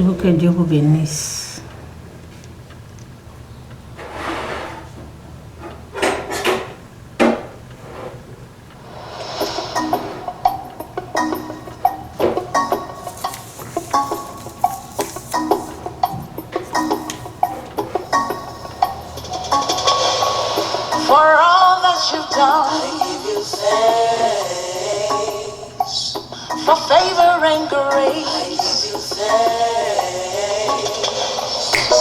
Bonjour, que Dieu vous bénisse. For all that you've done, I give you thanks. For favor and grace, I give you thanks.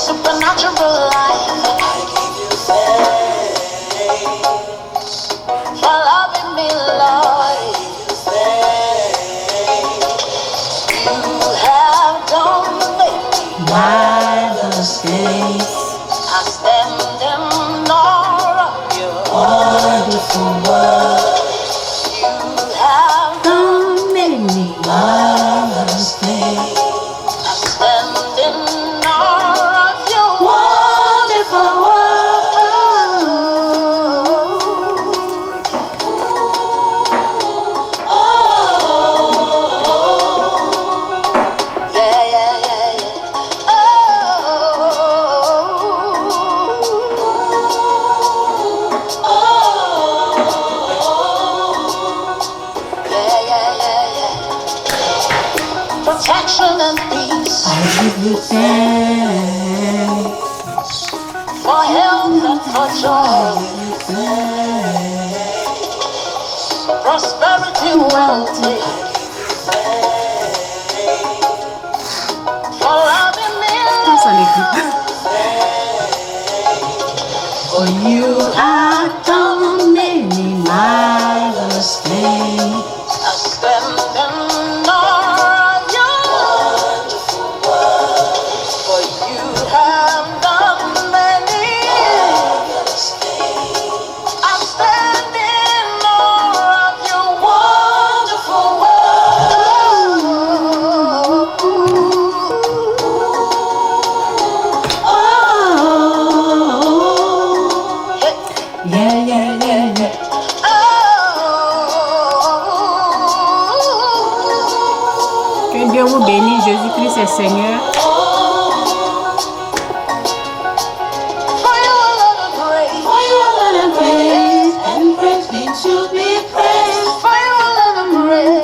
Supernatural life, I give you thanks. For loving me, Lord, I give you thanks. You have done marvelous things. I stand in awe of your wonderful words. You have done many marvelous things. I stand in awe of your wonderful words. Oh, yeah, yeah, yeah, yeah. Oh. Protection and peace, I give you thanks. For health and for joy, prosperity, wealth, I give you thanks. For loving me, for you have done many marvelous things. I stand in awe of your wonderful words. For you have done many marvelous things. I stand in awe of your wonderful words. Yeah, yeah, yeah, yeah. Que Dieu vous bénisse, Jésus-Christ est Seigneur. For you alone are great, and greatly to be praised. For you alone are great.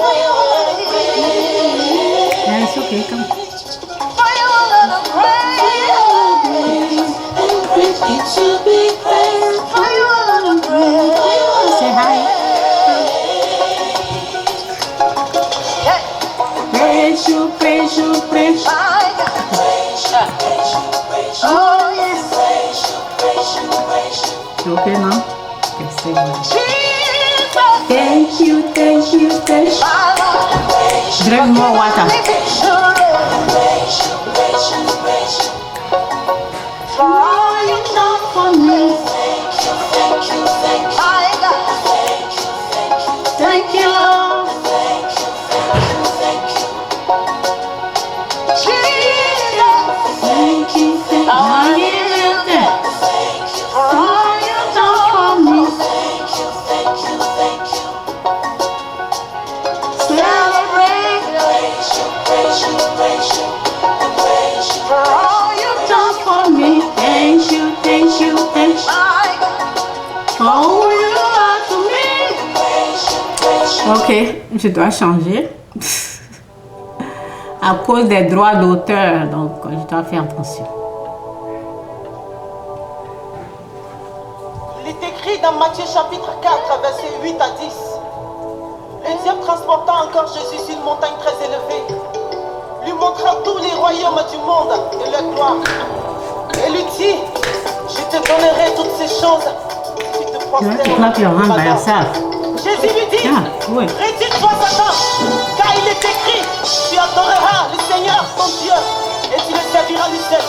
Yeah, it's okay, come. For you alone are great, and greatly to be praised. For you alone are great. Say hi. Yeah. Praise you, praise you, praise you. My God. Oh yes. You okay now? Okay, stay there. Jesus. Thank you, thank you, thank you. My Lord. Drink more water. For all you've done for me. My God. Thank you, Lord. Jesus. Thank you, thank I give you thanks for all you've done for me. Celebrate for all you've done for me. Thank you, thank you, thank you. My God. For who you are to me. Ok, je dois changer. À cause des droits d'auteur, donc je dois faire attention. Il est écrit dans Matthieu chapitre 4, versets 8 à 10. Et Dieu transporta encore Jésus sur une montagne très élevée, lui montrant tous les royaumes du monde et leur gloire. Et lui dit, je te donnerai toutes ces choses si tu te prosternes Clap your hand by devant moi. yourself. Jésus lui dit, Ah, oui. retire-toi Satan, car il est écrit, tu adoreras le Seigneur ton Dieu et tu le serviras lui seul.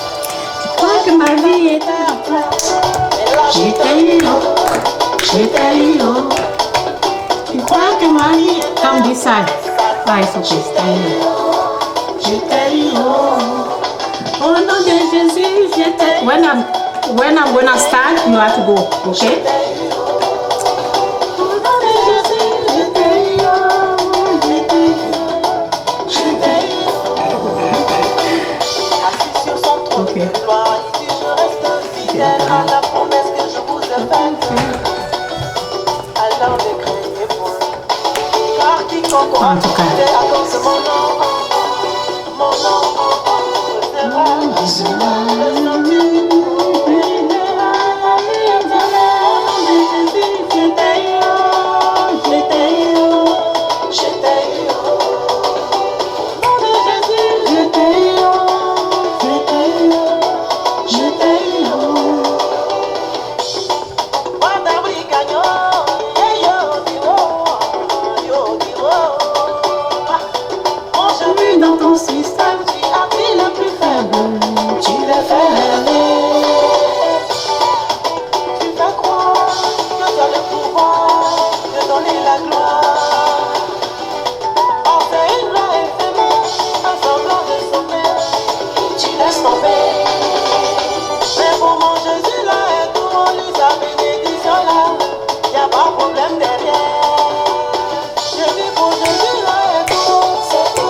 Tu crois que ma vie est à toi? Et là, J'étais l'îlot. Tu crois que ma vie est comme this side? Ah, it's okay, stay here. J'étais l'îlot. Au nom de Jésus, j'étais. When I'm gonna start, you have to go, okay? Au nom de Jésus, j'étais l'îlot. En tout cas. Dans ton système, tu as pris le plus faible, tu l'as fait rêver. Tu fais croire que tu as le pouvoir de donner la gloire. On fait une loi éphémère, un semblant de sommeil, tu laisses tomber. Mais pour mon Jésus là et tout, on lui sa bénédiction là, y'a pas de problème derrière. Je dis pour Jésus là et tout, c'est tout.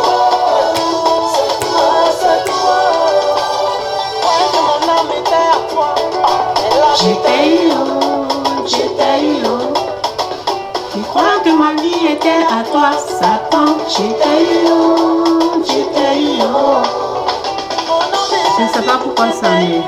Tu crois que ma vie était à toi, Satan. Je ne sais pas pourquoi ça me...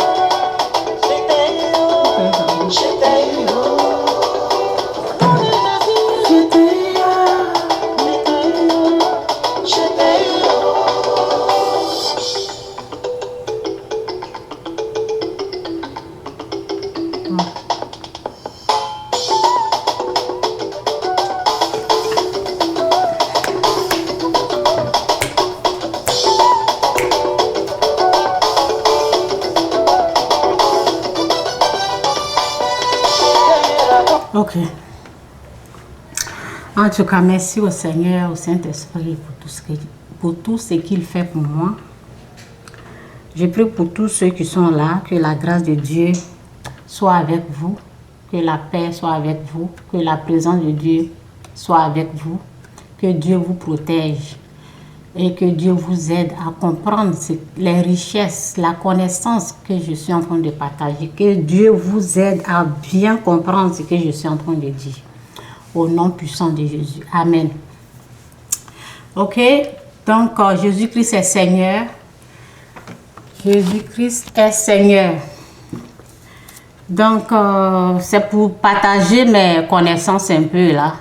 Ok. En tout cas, merci au Seigneur, au Saint-Esprit pour tout ce qu'il fait pour moi. Je prie pour tous ceux qui sont là, que la grâce de Dieu soit avec vous, que la paix soit avec vous, que la présence de Dieu soit avec vous, que Dieu vous protège et que Dieu vous aide à comprendre les richesses, la connaissance que je suis en train de partager. Que Dieu vous aide à bien comprendre ce que je suis en train de dire. Au nom puissant de Jésus. Amen. Ok, donc Jésus-Christ est Seigneur. Jésus-Christ est Seigneur. Donc, c'est pour partager mes connaissances un peu là.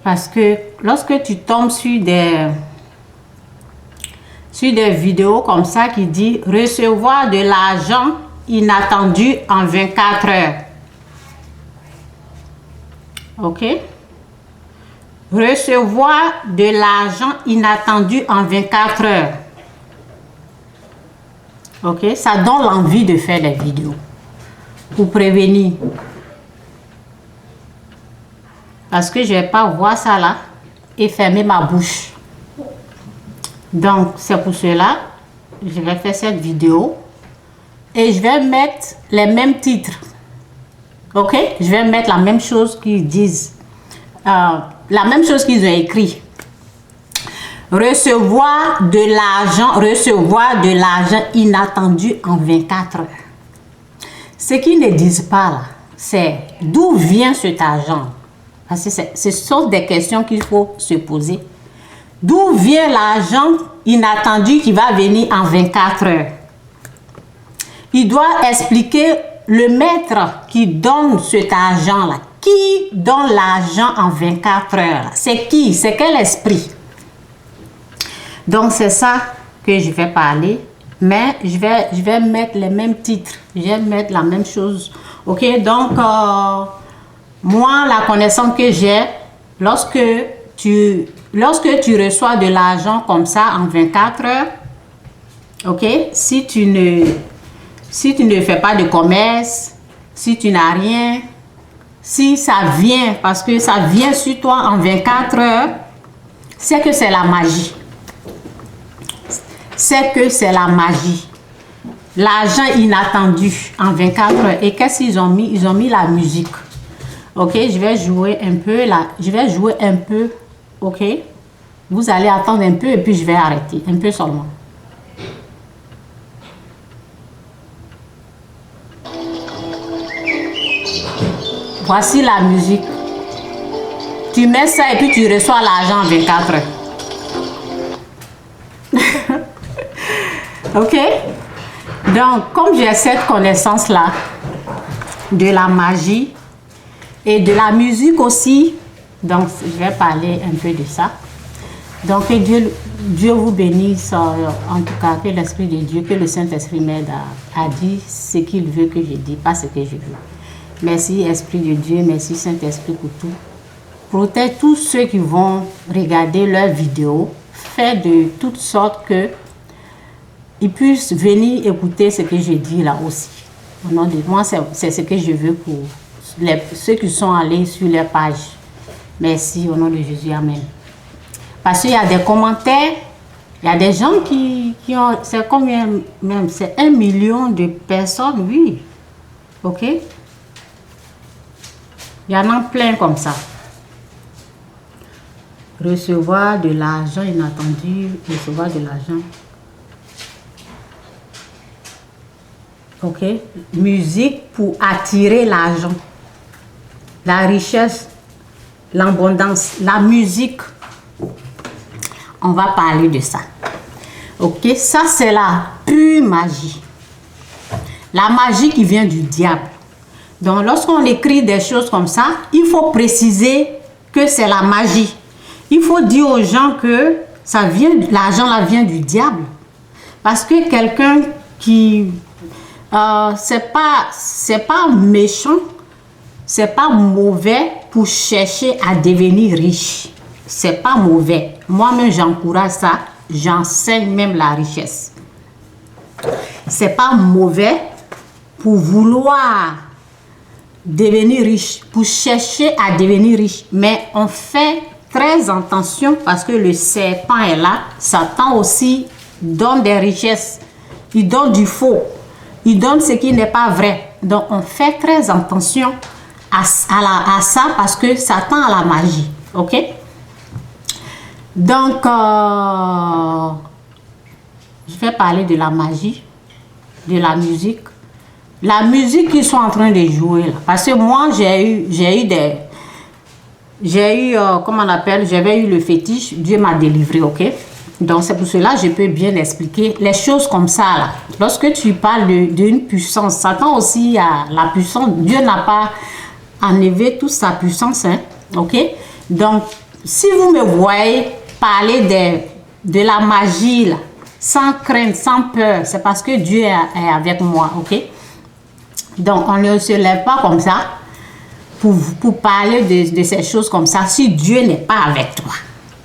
Parce que lorsque tu tombes sur des vidéos comme ça qui dit recevoir de l'argent inattendu en 24 heures. Ok? Recevoir de l'argent inattendu en 24 heures. Ok? Ça donne l'envie de faire des vidéos. Pour prévenir. Parce que je ne vais pas voir ça là et fermer ma bouche. Donc, c'est pour cela, je vais faire cette vidéo et je vais mettre les mêmes titres. Ok? Je vais mettre la même chose qu'ils disent. La même chose qu'ils ont écrit. Recevoir de l'argent inattendu en 24 heures. Ce qu'ils ne disent pas là, c'est d'où vient cet argent. Parce que ce sont des questions qu'il faut se poser. D'où vient l'argent inattendu qui va venir en 24 heures? Il doit expliquer le maître qui donne cet argent-là. Qui donne l'argent en 24 heures? C'est qui? C'est quel esprit? Donc, c'est ça que je vais parler. Mais je vais mettre les mêmes titres. Je vais mettre la même chose. Ok? Donc, moi, la connaissance que j'ai, lorsque tu reçois de l'argent comme ça en 24 heures, ok, si tu ne fais pas de commerce, si tu n'as rien, si ça vient, parce que ça vient sur toi en 24 heures, c'est que c'est la magie. C'est que c'est la magie. L'argent inattendu en 24 heures. Et qu'est-ce qu'ils ont mis? Ils ont mis la musique. Ok, je vais jouer un peu là. Je vais jouer un peu. Ok. Vous allez attendre un peu et puis je vais arrêter. Un peu seulement. Voici la musique. Tu mets ça et puis tu reçois l'argent en 24 heures. Ok? Donc, comme j'ai cette connaissance-là de la magie et de la musique aussi, donc je vais parler un peu de ça. Donc, que Dieu vous bénisse, en tout cas, que l'Esprit de Dieu, que le Saint-Esprit m'aide à dire ce qu'il veut que je dise, pas ce que je veux. Merci, Esprit de Dieu, merci, Saint-Esprit, pour tout. Protège tous ceux qui vont regarder leurs vidéos, fais de toutes sortes que ils puissent venir écouter ce que je dis là aussi. Au nom de moi, c'est ce que je veux pour ceux qui sont allés sur les pages. Merci, au nom de Jésus, amen. Parce qu'il y a des commentaires, il y a des gens qui ont, c'est combien même, c'est 1 million de personnes, oui. Ok? Il y en a plein comme ça. Recevoir de l'argent inattendu, recevoir de l'argent. Ok? Musique pour attirer l'argent, la richesse, l'abondance, la musique. On va parler de ça. Ok? Ça, c'est la pure magie. La magie qui vient du diable. Donc, lorsqu'on écrit des choses comme ça, il faut préciser que c'est la magie. Il faut dire aux gens que ça vient, l'argent là vient du diable. Parce que quelqu'un qui... c'est pas méchant, c'est pas mauvais pour chercher à devenir riche. C'est pas mauvais. Moi-même, j'encourage ça. J'enseigne même la richesse. C'est pas mauvais pour vouloir devenir riche, pour chercher à devenir riche. Mais on fait très attention parce que le serpent est là. Satan aussi donne des richesses. Il donne du faux. Il donne ce qui n'est pas vrai. Donc, on fait très attention à ça parce que Satan a la magie. Ok? Donc, je vais parler de la magie, de la musique. La musique qu'ils sont en train de jouer là. Parce que moi, comment on appelle, j'avais eu le fétiche, Dieu m'a délivré, ok? Donc, c'est pour cela que je peux bien expliquer les choses comme ça là. Lorsque tu parles d'une puissance, Satan aussi a la puissance. Dieu n'a pas enlevé toute sa puissance, hein? Ok? Donc, si vous me voyez parler de la magie là, sans crainte, sans peur, c'est parce que Dieu est avec moi, ok? Donc, on ne se lève pas comme ça pour parler de ces choses comme ça si Dieu n'est pas avec toi.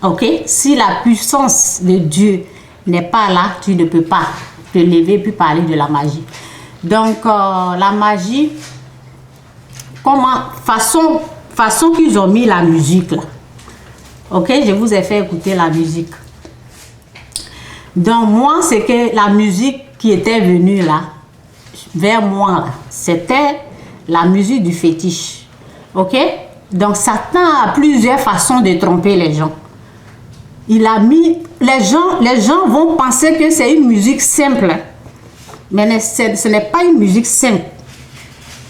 Ok? Si la puissance de Dieu n'est pas là, tu ne peux pas te lever puis parler de la magie. Donc, la magie, façon qu'ils ont mis la musique là. Ok? Je vous ai fait écouter la musique. Donc, moi, c'est que la musique qui était venue là, vers moi là, c'était la musique du fétiche. Ok? Donc, Satan a plusieurs façons de tromper les gens. Il a mis... Les gens vont penser que c'est une musique simple. Mais ce n'est pas une musique simple.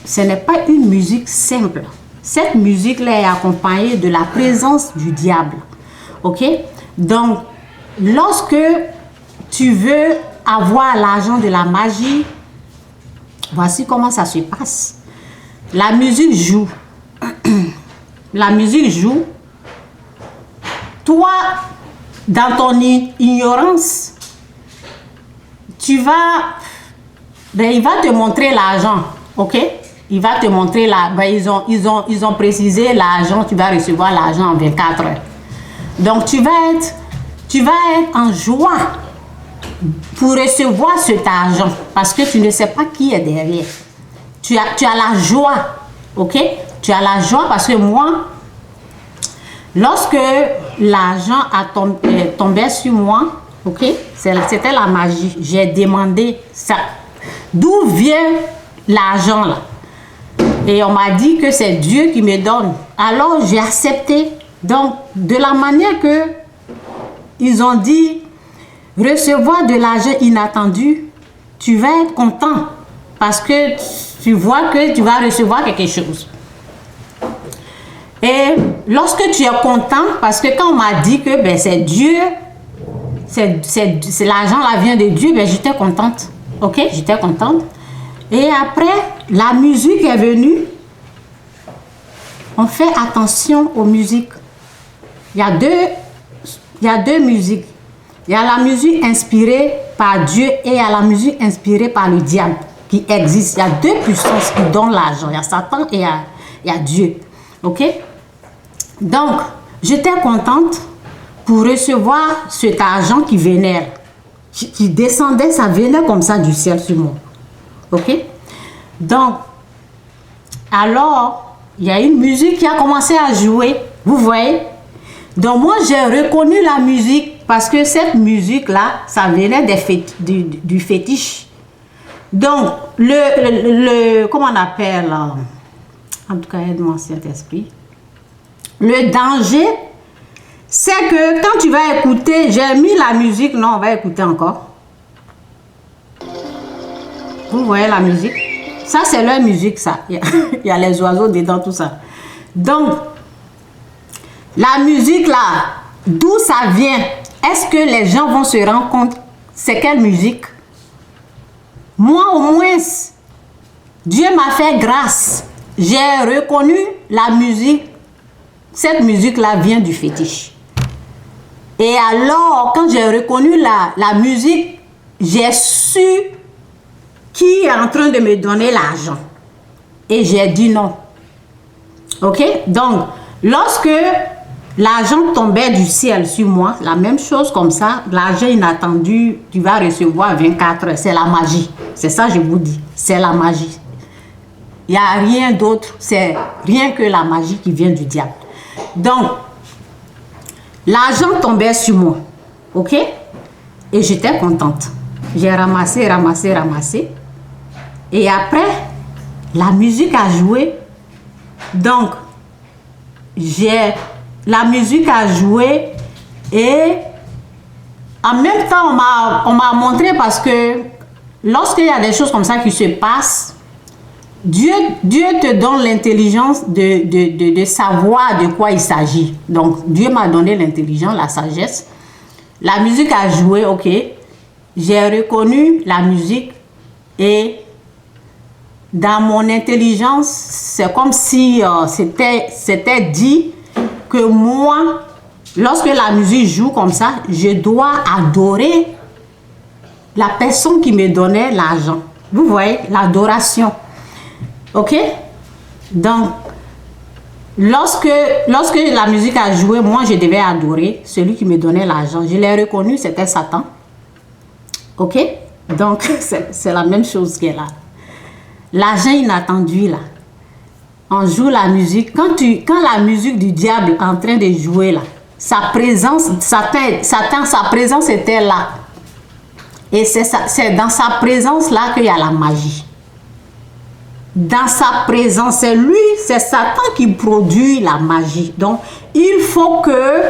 Ce n'est pas une musique simple. Cette musique-là est accompagnée de la présence du diable. Ok? Donc, lorsque tu veux avoir l'argent de la magie, voici comment ça se passe. La musique joue. La musique joue. Toi, dans ton ignorance, il va te montrer l'argent, ok? Il va te montrer ils ont précisé l'argent, tu vas recevoir l'argent en 24 heures. Donc tu vas être en joie pour recevoir cet argent parce que tu ne sais pas qui est derrière. Tu as la joie, ok? Tu as la joie parce que moi, lorsque l'argent tombé sur moi, ok, c'était la magie. J'ai demandé ça. D'où vient l'argent là? Et on m'a dit que c'est Dieu qui me donne. Alors j'ai accepté. Donc, de la manière que ils ont dit, recevoir de l'argent inattendu, tu vas être content parce que tu vois que tu vas recevoir quelque chose. Et lorsque tu es content, parce que quand on m'a dit que ben, c'est Dieu, c'est l'argent là vient de Dieu, ben, j'étais contente. Ok, j'étais contente. Et après, la musique est venue. On fait attention aux musiques. Il y a deux musiques. Il y a la musique inspirée par Dieu et il y a la musique inspirée par le diable qui existe. Il y a deux puissances qui donnent l'argent. Il y a Satan et il y a Dieu. Ok? Donc, j'étais contente pour recevoir cet argent qui venait, qui descendait, ça venait comme ça du ciel sur moi. Ok? Donc, alors, il y a une musique qui a commencé à jouer. Vous voyez? Donc, moi, j'ai reconnu la musique parce que cette musique-là, ça venait du fétiche. Donc, comment on appelle, en tout cas, aide-moi, Saint-Esprit. Le danger, c'est que quand tu vas écouter, j'ai mis la musique, non, on va écouter encore. Vous voyez la musique? Ça, c'est leur musique, ça. Il y a les oiseaux dedans, tout ça. Donc, la musique, là, d'où ça vient? Est-ce que les gens vont se rendre compte c'est quelle musique? Moi, au moins, Dieu m'a fait grâce. J'ai reconnu la musique. Cette musique-là vient du fétiche. Et alors, quand j'ai reconnu la musique, j'ai su qui est en train de me donner l'argent. Et j'ai dit non. Ok? Donc, lorsque l'argent tombait du ciel sur moi, la même chose comme ça, l'argent inattendu, tu vas recevoir 24 heures. C'est la magie. C'est ça, je vous dis. C'est la magie. Il n'y a rien d'autre. C'est rien que la magie qui vient du diable. Donc, l'argent tombait sur moi. Ok? Et j'étais contente. J'ai ramassé. Et après, la musique a joué. Donc, la musique a joué et en même temps, on m'a montré parce que lorsqu'il y a des choses comme ça qui se passent, Dieu te donne l'intelligence de savoir de quoi il s'agit. Donc, Dieu m'a donné l'intelligence, la sagesse. La musique a joué, ok. J'ai reconnu la musique et dans mon intelligence, c'est comme si c'était dit que moi, lorsque la musique joue comme ça, je dois adorer la personne qui me donnait l'argent. Vous voyez, l'adoration. Ok? Donc, lorsque la musique a joué, moi, je devais adorer celui qui me donnait l'argent. Je l'ai reconnu, c'était Satan. Ok? Donc, c'est la même chose qui est là. L'argent inattendu, là. On joue la musique. Quand la musique du diable est en train de jouer, là, sa présence, Satan, sa présence était là. Et c'est dans sa présence là qu'il y a la magie. Dans sa présence, c'est lui, c'est Satan qui produit la magie. Donc, il faut que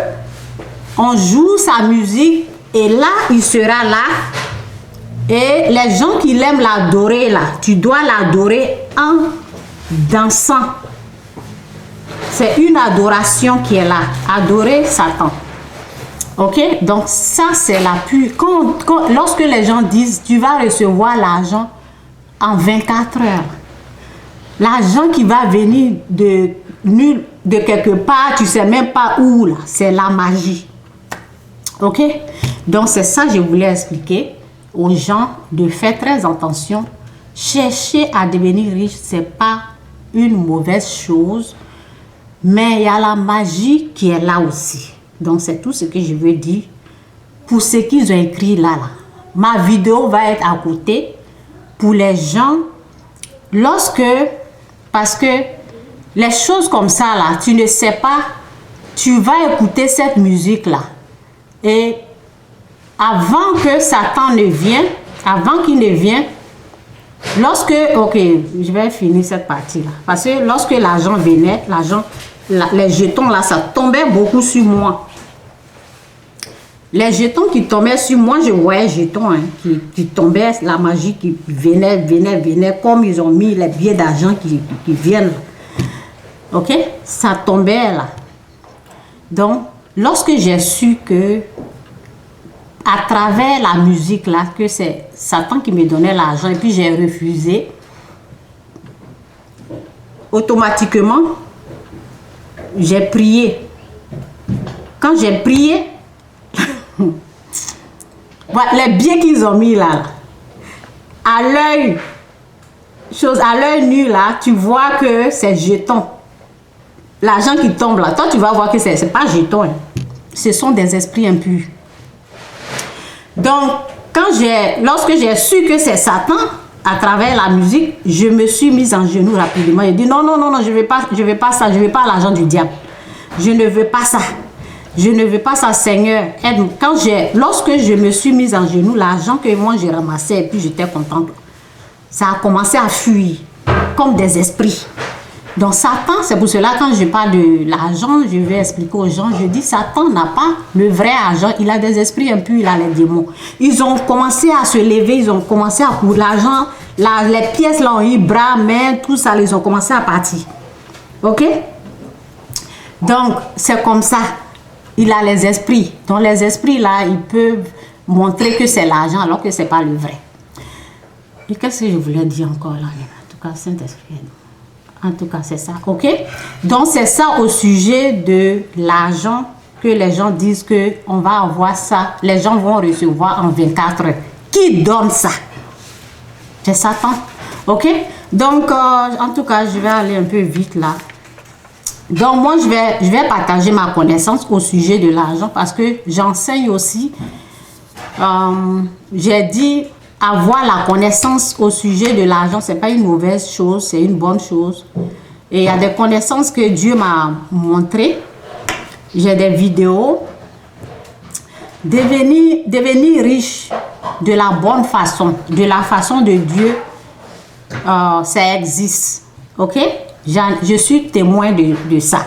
on joue sa musique et là, il sera là. Et les gens qui l'aiment l'adorer là, tu dois l'adorer en dansant. C'est une adoration qui est là. Adorer Satan. Ok? Donc ça c'est la pure. Lorsque les gens disent tu vas recevoir l'argent en 24 heures. L'argent qui va venir de quelque part, tu sais même pas où là. C'est la magie. Ok? Donc c'est ça que je voulais expliquer aux gens de faire très attention. Chercher à devenir riche, c'est pas une mauvaise chose, mais il y a la magie qui est là aussi. Donc c'est tout ce que je veux dire pour ce qu'ils ont écrit là. Ma vidéo va être à côté pour les gens parce que les choses comme ça là, tu ne sais pas, tu vas écouter cette musique là et avant que Satan ne vienne, avant qu'il ne vienne, ok, je vais finir cette partie là. Parce que lorsque l'argent venait, les jetons là, ça tombait beaucoup sur moi. Les jetons qui tombaient sur moi, je voyais jetons qui tombaient, la magie qui venait, comme ils ont mis les billets d'argent qui viennent. Ok? Ça tombait là. Donc, lorsque j'ai su que, à travers la musique là, que c'est Satan qui me donnait l'argent et puis j'ai refusé, automatiquement, j'ai prié. Quand j'ai prié, voilà, les biais qu'ils ont mis là, à l'œil nu là, tu vois que c'est jeton. L'argent qui tombe là, toi tu vas voir que c'est pas jeton. Hein. Ce sont des esprits impurs. Donc, lorsque j'ai su que c'est Satan, à travers la musique, je me suis mise en genoux rapidement. J'ai dit non, non, non, non, je ne veux pas ça, je ne veux pas l'argent du diable. Je ne veux pas ça. Je ne veux pas ça, Seigneur. Aide-moi. Lorsque je me suis mise en genoux, l'argent que moi j'ai ramassé et puis j'étais contente, ça a commencé à fuir comme des esprits. Donc Satan, c'est pour cela quand je parle de l'argent, je vais expliquer aux gens, je dis Satan n'a pas le vrai argent, il a des esprits impurs, il a les démons. Ils ont commencé à se lever, ils ont commencé à courir l'argent, les pièces là ont eu bras, mains, tout ça, ils ont commencé à partir. Ok? Donc c'est comme ça, il a les esprits. Donc les esprits là, ils peuvent montrer que c'est l'argent alors que c'est pas le vrai. Et qu'est-ce que je voulais dire encore là? En tout cas, Saint-Esprit. En tout cas, c'est ça, ok? Donc, c'est ça au sujet de l'argent que les gens disent qu'on va avoir ça. Les gens vont recevoir en 24 heures. Qui donne ça? C'est Satan, ok? Donc, en tout cas, je vais aller un peu vite là. Donc, moi, je vais partager ma connaissance au sujet de l'argent parce que j'enseigne aussi. J'ai dit... Avoir la connaissance au sujet de l'argent, ce n'est pas une mauvaise chose, c'est une bonne chose. Et il y a des connaissances que Dieu m'a montrées. J'ai des vidéos. Devenir riche de la bonne façon, de la façon de Dieu, ça existe. Ok? Je suis témoin de ça.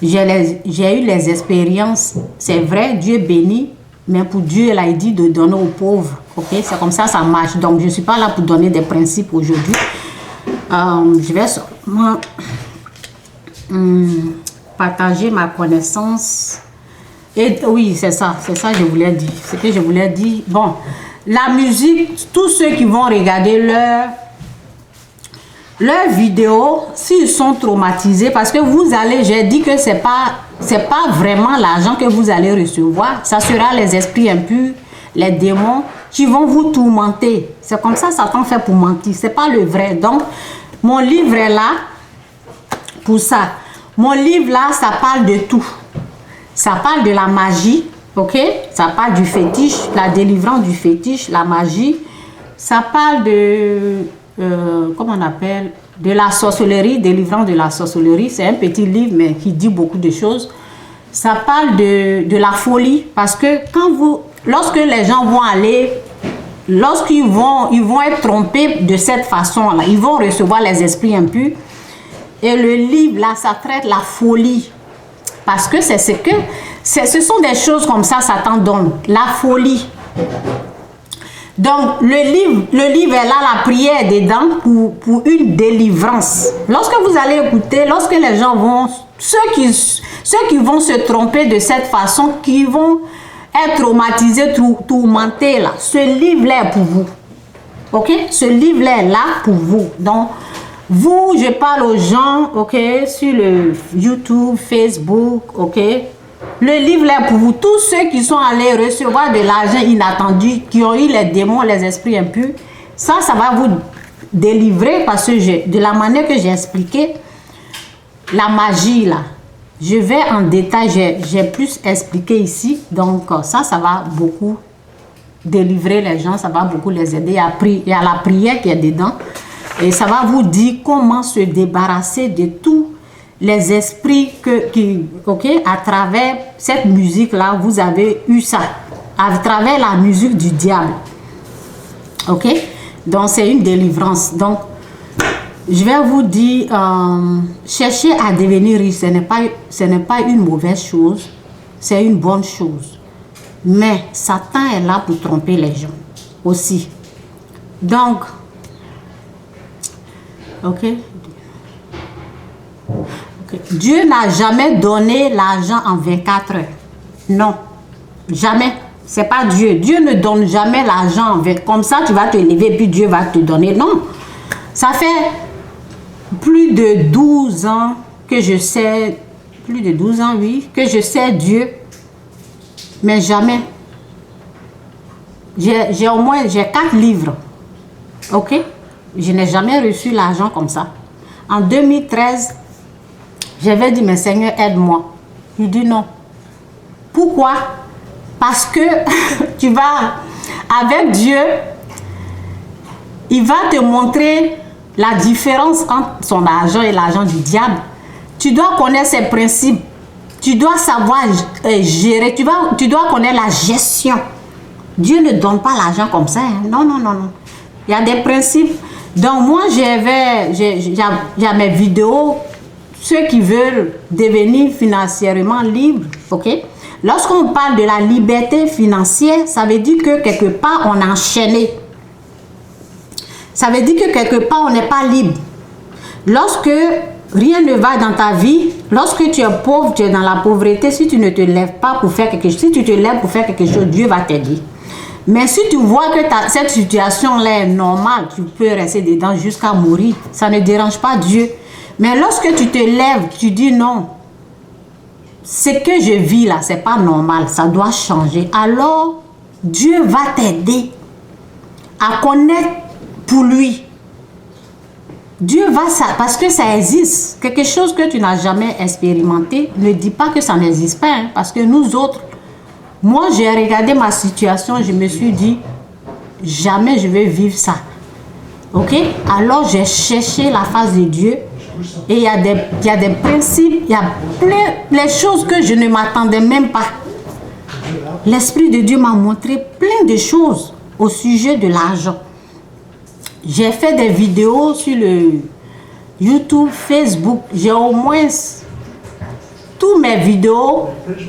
J'ai eu les expériences, c'est vrai, Dieu bénit. Mais pour Dieu, il a dit de donner aux pauvres. Ok, c'est comme ça, ça marche. Donc, je ne suis pas là pour donner des principes aujourd'hui. Je vais seulement partager ma connaissance. Et oui, c'est ça que je voulais dire. C'est que je voulais dire. Bon, la musique, tous ceux qui vont regarder leurs vidéos, s'ils sont traumatisés, parce que vous allez, j'ai dit que c'est pas vraiment l'argent que vous allez recevoir, ça sera les esprits impurs, les démons qui vont vous tourmenter. C'est comme ça Satan fait pour mentir, c'est pas le vrai. Donc, mon livre est là pour ça. Mon livre là, ça parle de tout. Ça parle de la magie, ok? Ça parle du fétiche, la délivrance du fétiche, la magie. Ça parle de... comment on appelle, de la sorcellerie, délivrance de la sorcellerie. C'est un petit livre mais qui dit beaucoup de choses. Ça parle de la folie parce que lorsque les gens vont aller, lorsqu'ils vont être trompés de cette façon-là, ils vont recevoir les esprits impurs. Et le livre là, ça traite la folie parce que ce sont des choses comme ça, Satan donne, la folie. Donc, le livre est là, la prière est dedans pour une délivrance. Lorsque vous allez écouter, lorsque les gens vont, ceux qui vont se tromper de cette façon, qui vont être traumatisés, tourmentés là, ce livre-là est pour vous. Ok? Ce livre-là est là pour vous. Donc, vous, je parle aux gens, ok, sur le YouTube, Facebook, ok? Le livre est pour vous, tous ceux qui sont allés recevoir de l'argent inattendu, qui ont eu les démons, les esprits impurs, ça va vous délivrer parce que de la manière que j'ai expliqué, la magie là, je vais en détail, j'ai plus expliqué ici, donc ça va beaucoup délivrer les gens, ça va beaucoup les aider, il y a la prière qui est dedans, et ça va vous dire comment se débarrasser de tout les esprits ok, à travers cette musique là, vous avez eu ça à travers la musique du diable. Ok, donc c'est une délivrance. Donc je vais vous dire, chercher à devenir riche, ce n'est pas une mauvaise chose, c'est une bonne chose, mais Satan est là pour tromper les gens aussi. Donc ok, Dieu n'a jamais donné l'argent en 24 heures. Non, jamais. C'est pas Dieu. Dieu ne donne jamais l'argent comme ça, tu vas te lever puis Dieu va te donner. Non. Ça fait plus de 12 ans que je sais, plus de 12 ans, oui, que je sais Dieu, mais jamais. J'ai au moins 4 livres. Ok? Je n'ai jamais reçu l'argent comme ça. En 2013, j'avais dit, mais Seigneur, aide-moi. Il dit non. Pourquoi? Parce que tu vas, avec Dieu, il va te montrer la différence entre son argent et l'argent du diable. Tu dois connaître ses principes. Tu dois savoir gérer. Tu dois connaître la gestion. Dieu ne donne pas l'argent comme ça. Hein. Non, non, non, non. Il y a des principes. Donc moi, j'ai mes vidéos. Ceux qui veulent devenir financièrement libres, ok? Lorsqu'on parle de la liberté financière, ça veut dire que quelque part, on est enchaîné. Ça veut dire que quelque part, on n'est pas libre. Lorsque rien ne va dans ta vie, lorsque tu es pauvre, tu es dans la pauvreté, si tu ne te lèves pas pour faire quelque chose, si tu te lèves pour faire quelque chose, Dieu va t'aider. Mais si tu vois que cette situation-là est normale, tu peux rester dedans jusqu'à mourir. Ça ne dérange pas Dieu. Mais lorsque tu te lèves, tu dis non. Ce que je vis là, c'est pas normal. Ça doit changer. Alors, Dieu va t'aider à connaître pour lui. Dieu va ça, parce que ça existe. Quelque chose que tu n'as jamais expérimenté, ne dis pas que ça n'existe pas. Hein, parce que nous autres, moi j'ai regardé ma situation, je me suis dit, jamais je vais vivre ça. Ok? Alors j'ai cherché la face de Dieu. Et il y a des principes, il y a plein de choses que je ne m'attendais même pas. L'Esprit de Dieu m'a montré plein de choses au sujet de l'argent. J'ai fait des vidéos sur le YouTube, Facebook. J'ai au moins toutes mes vidéos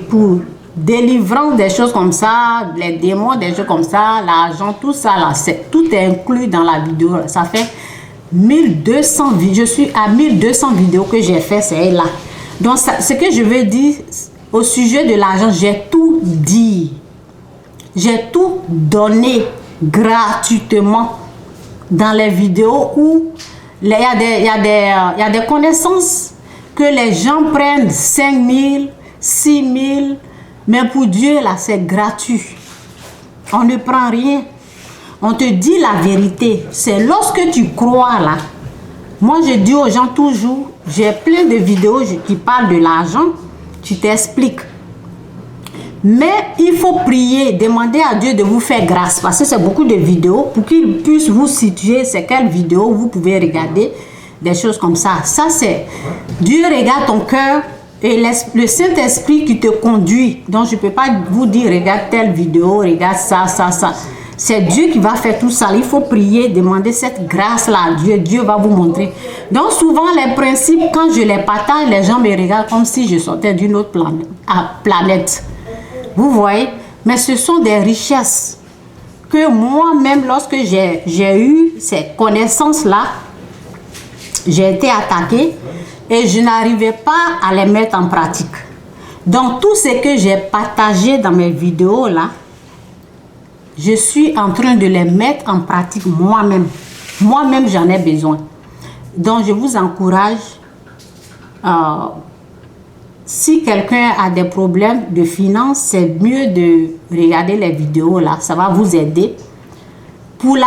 pour délivrance des choses comme ça, les démons, des choses comme ça, l'argent, tout ça là, tout est inclus dans la vidéo. Ça fait 1200 vidéos. Je suis à 1200 vidéos que j'ai fait, c'est là. Donc ce que je veux dire au sujet de l'argent, j'ai tout dit. J'ai tout donné gratuitement dans les vidéos où il y a des connaissances que les gens prennent 5 000, 6 000, mais pour Dieu là c'est gratuit. On ne prend rien. On te dit la vérité. C'est lorsque tu crois là. Moi je dis aux gens toujours, j'ai plein de vidéos qui parlent de l'argent. Tu t'expliques. Mais il faut prier, demander à Dieu de vous faire grâce. Parce que c'est beaucoup de vidéos pour qu'il puisse vous situer. C'est quelle vidéo vous pouvez regarder. Des choses comme ça. Ça c'est, Dieu regarde ton cœur. Et le Saint-Esprit qui te conduit. Donc je ne peux pas vous dire, regarde telle vidéo, regarde ça, ça, ça. C'est Dieu qui va faire tout ça. Il faut prier, demander cette grâce-là à Dieu. Dieu va vous montrer. Donc souvent, les principes, quand je les partage, les gens me regardent comme si je sortais d'une autre planète. Vous voyez? Mais ce sont des richesses que moi-même, lorsque j'ai eu ces connaissances-là, j'ai été attaquée et je n'arrivais pas à les mettre en pratique. Donc tout ce que j'ai partagé dans mes vidéos-là, je suis en train de les mettre en pratique moi-même. Moi-même, j'en ai besoin. Donc, je vous encourage, si quelqu'un a des problèmes de finances, c'est mieux de regarder les vidéos là. Ça va vous aider. Pour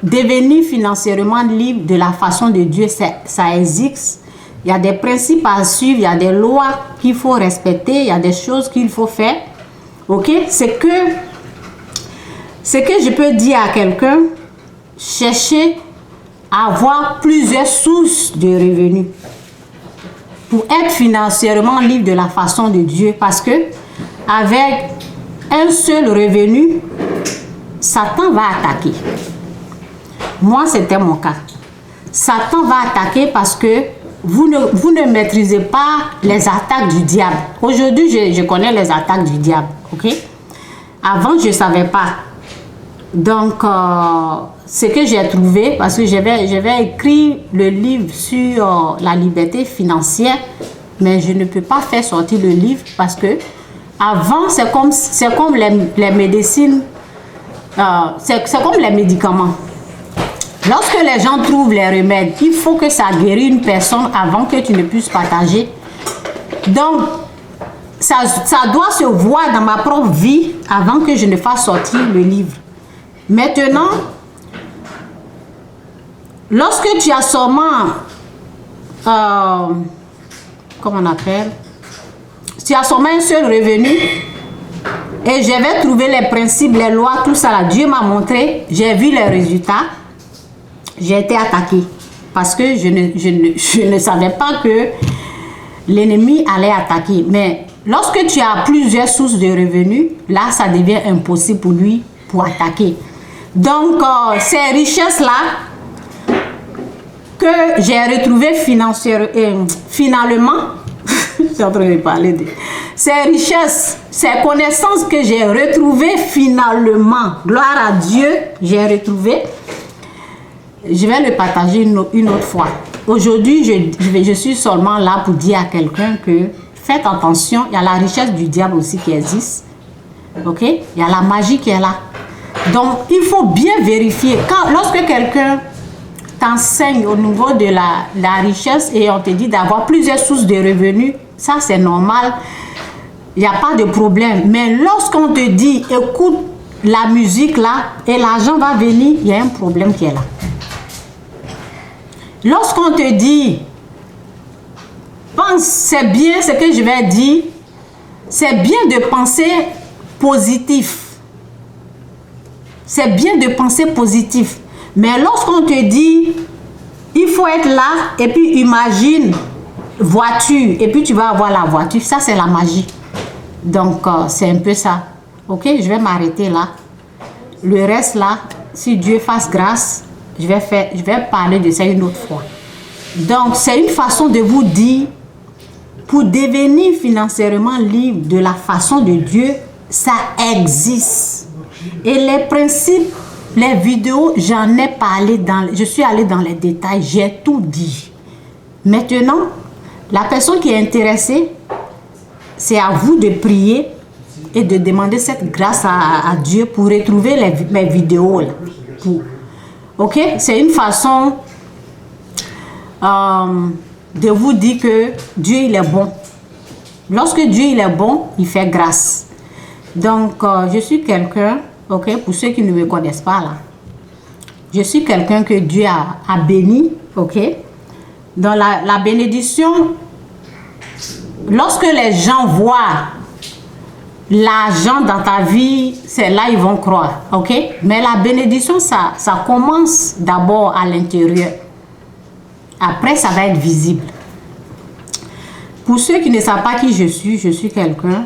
devenir financièrement libre de la façon de Dieu, ça existe. Il y a des principes à suivre, il y a des lois qu'il faut respecter, il y a des choses qu'il faut faire. Ok? Ce que je peux dire à quelqu'un, cherchez à avoir plusieurs sources de revenus pour être financièrement libre de la façon de Dieu. Parce que avec un seul revenu, Satan va attaquer. Moi, c'était mon cas. Satan va attaquer parce que vous ne maîtrisez pas les attaques du diable. Aujourd'hui, je connais les attaques du diable. Ok? Avant, je ne savais pas. Donc, ce que j'ai trouvé, parce que j'avais écrit le livre sur la liberté financière, mais je ne peux pas faire sortir le livre parce que avant, c'est comme les médecines, c'est comme les médicaments. Lorsque les gens trouvent les remèdes, il faut que ça guérisse une personne avant que tu ne puisses partager. Donc, ça doit se voir dans ma propre vie avant que je ne fasse sortir le livre. Maintenant, lorsque tu as seulement, comment on appelle, tu as seulement un seul revenu, et j'avais trouvé les principes, les lois, tout ça là, Dieu m'a montré, j'ai vu les résultats, j'ai été attaquée parce que je ne savais pas que l'ennemi allait attaquer. Mais lorsque tu as plusieurs sources de revenus, là, ça devient impossible pour lui pour attaquer. Donc, ces richesses-là que j'ai retrouvées finalement, je suis en train de parler de ces richesses, ces connaissances que j'ai retrouvées finalement, gloire à Dieu, j'ai retrouvé. Je vais le partager une autre fois. Aujourd'hui, je suis seulement là pour dire à quelqu'un que faites attention, il y a la richesse du diable aussi qui existe. Ok? Il y a la magie qui est là. Donc, il faut bien vérifier. Lorsque quelqu'un t'enseigne au niveau de la richesse et on te dit d'avoir plusieurs sources de revenus, ça c'est normal. Il n'y a pas de problème. Mais lorsqu'on te dit, écoute la musique là et l'argent va venir, il y a un problème qui est là. Lorsqu'on te dit, pense, c'est bien ce que je vais dire, c'est bien de penser positif. C'est bien de penser positif. Mais lorsqu'on te dit, il faut être là, et puis imagine, voiture, et puis tu vas avoir la voiture, ça c'est la magie. Donc, c'est un peu ça. Ok, je vais m'arrêter là. Le reste là, si Dieu fasse grâce, je vais parler de ça une autre fois. Donc, c'est une façon de vous dire, pour devenir financièrement libre de la façon de Dieu, ça existe. Et les principes, les vidéos, j'en ai parlé, je suis allée dans les détails, j'ai tout dit. Maintenant, la personne qui est intéressée, c'est à vous de prier et de demander cette grâce à Dieu pour retrouver mes vidéos. Là, ok? C'est une façon de vous dire que Dieu il est bon. Lorsque Dieu il est bon, il fait grâce. Donc, je suis quelqu'un, ok, pour ceux qui ne me connaissent pas là, je suis quelqu'un que Dieu a béni, ok. Dans la bénédiction, lorsque les gens voient l'argent dans ta vie, c'est là ils vont croire, ok. Mais la bénédiction, ça commence d'abord à l'intérieur. Après, ça va être visible. Pour ceux qui ne savent pas qui je suis quelqu'un